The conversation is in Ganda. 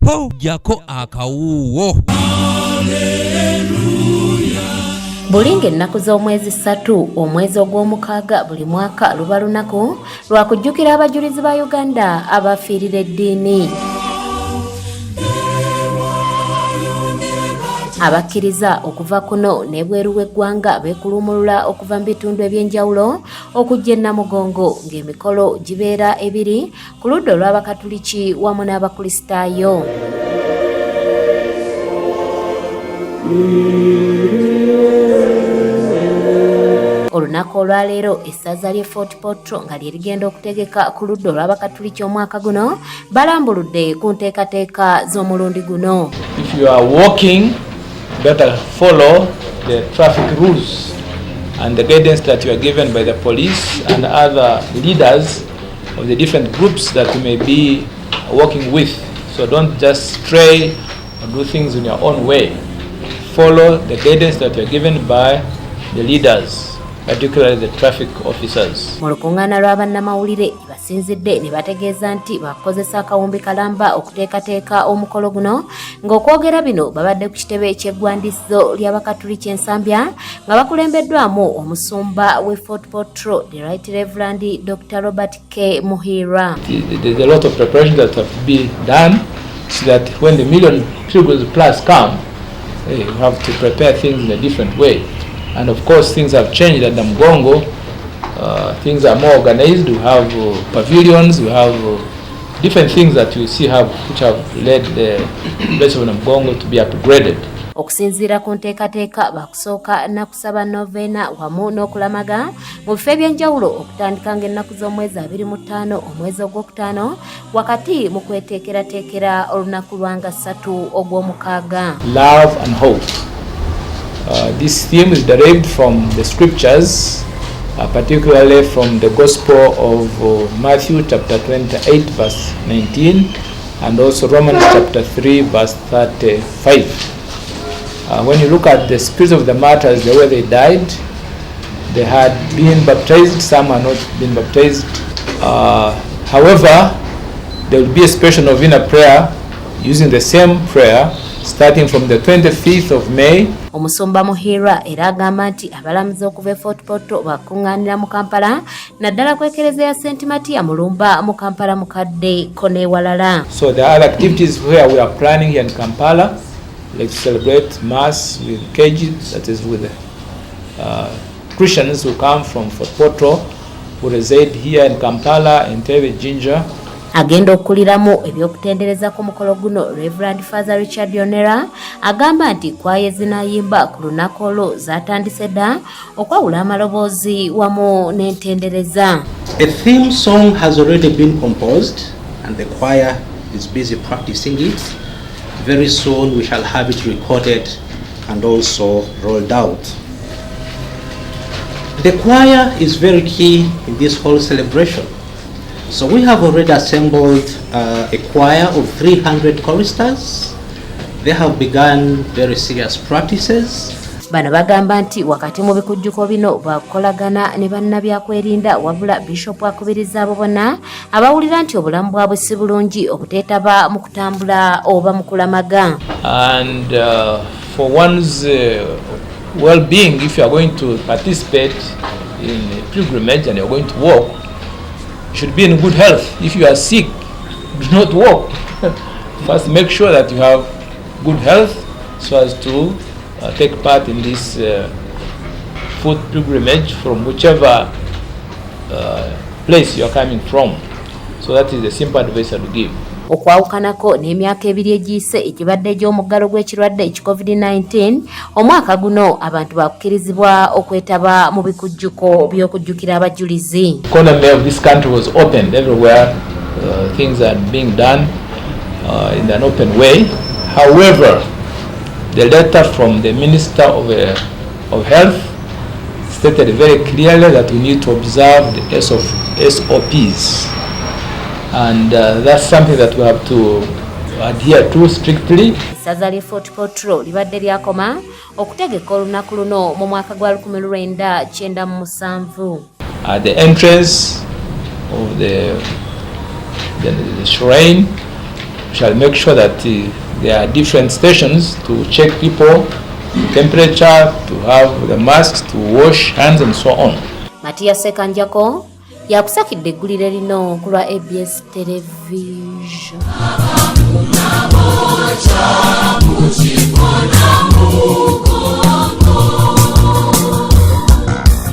po jako akawuwo. Bulinga ennaku z'omwezi 3 omwezi ogw'omukaaga buli mwaka luba lunaku lwa kujjukira abajulizi ba Uganda abafiirira eddiini. Abakkiriza okuva kuno n'ebweru w'eggwanga beekuluumulula okuva mu bitundu eby'enjawulo okujja e Namugongo ng'emikolo gibeera ebiri ku ludda olw'Abakatuliki wamu n'Abakristaayo. Olunaku olwaleero essaza ly'e Fort Portal nga lye ligenda okutegeka ku ludda olw'Abakatuliki omwaka guno balambuludde ku nteekateeka z'omulundi guno. If you are walking, better follow the traffic rules and the guidance that you are given by the police and other leaders of the different groups that you may be working with. So don't just stray or do things in your own way. Follow the guidance that you are given by the leaders, particularly the traffic officers. Mu lukuŋŋaana lw'abannamawulire basinzidde ne bategeeza nti bakozesa akawumbi kalamba okuteekateeka omukolo guno ng'okwogera bino babadde ku kitebe ky'eggwandiiso ly'Abakatuliki Nsambya nga bakulembeddwamu omusumba w'e Fort Portal, the Right Reverend Dr. Robert K. Muhira. There's a lot of preparation that have to be done so that when the million pilgrims plus come, you have to prepare things in a different way. And of course things have changed at Namugongo. Things are more organized. We have pavilions, we have different things that you see which have led the place of Namugongo to be upgraded. Okusinziira ku nteekateeka bakusooka nakusaba novena wamu n'okulamaga mu bifo eby'enjawulo okutandika ng'ennaku z'omwezi 25 omwezi ogwokutaano wakati mu kweteekerateekera olunaku lwanga 3 ogw'omukaaga. Love and hope. This theme is derived from the scriptures, particularly from the Gospel of Matthew chapter 28 verse 19 and also Romans chapter 3 verse 35. When you look at the spirit of the martyrs, the way they died, they had been baptized, some are not been baptized. However, there will be a special novena prayer using the same prayer starting from the 25th of May. Omusumba Muhira era agamba nti abalamuzi okuva e Fort Portal bakuŋŋaanira mu Kampala naddala kwekereza ya St. Matia Mulumba mu Kampala mukadde konewalala. So there are other activities where we are planning here in Kampala, like to celebrate Mass with KG, that is with Christians who come from Fort Portal, who reside here in Kampala, in Entebbe, Jinja. Agenda okuliramu ebyokutendereza ku mukolo guno Reverend Father Richard Yonera agamba nti kwaye zinayimba ku lunaku olwo zatandise dda okwawula amaloboozi wamu n'entendereza. A theme song has already been composed and the choir is busy practicing it. Very soon we shall have it recorded and also rolled out. The choir is very key in this whole celebration. So we have already assembled a choir of 300 choristers. They have begun very serious practices. Bano bagamba nti wakati mu bikujjuko bino bakolagana ne bannabyakwerinda wabula Bishop akubiriza abo bonna abawulira nti obulamu bwabwe si bulungi obuteetaba mu kutambula oba mu kulamaga. And for one's well-being, if you are going to participate in a pilgrimage and you are going to walk, you should be in good health. If you are sick, do not walk. First, make sure that you have good health so as to take part in this foot pilgrimage from whichever place you are coming from. So that is the simple advice I would give. Okwawukanako n'emyaka ebiri egiyise ekibadde egy'omuggalo gw'ekirwadde COVID-19 omwaka guno abantu bakkirizibwa okwetaba mu bikujjuko by'okujjukira abajulizi. The economy of this country was opened everywhere. Things are being done in an open way. However, the letter from the Minister of Health stated very clearly that we need to observe the SOPs. And that's something that we have to adhere to strictly. Essaza ly'e Fort Portal libadde lyakoma okutegeka olunaku luno mu mwaka gwa 1997. At the entrance of the shrine, we shall make sure that there are different stations to check people temperature, to have the masks, to wash hands and so on. Matiya Sekanjako yakusakidde eggulire lino ku lwa ABS television.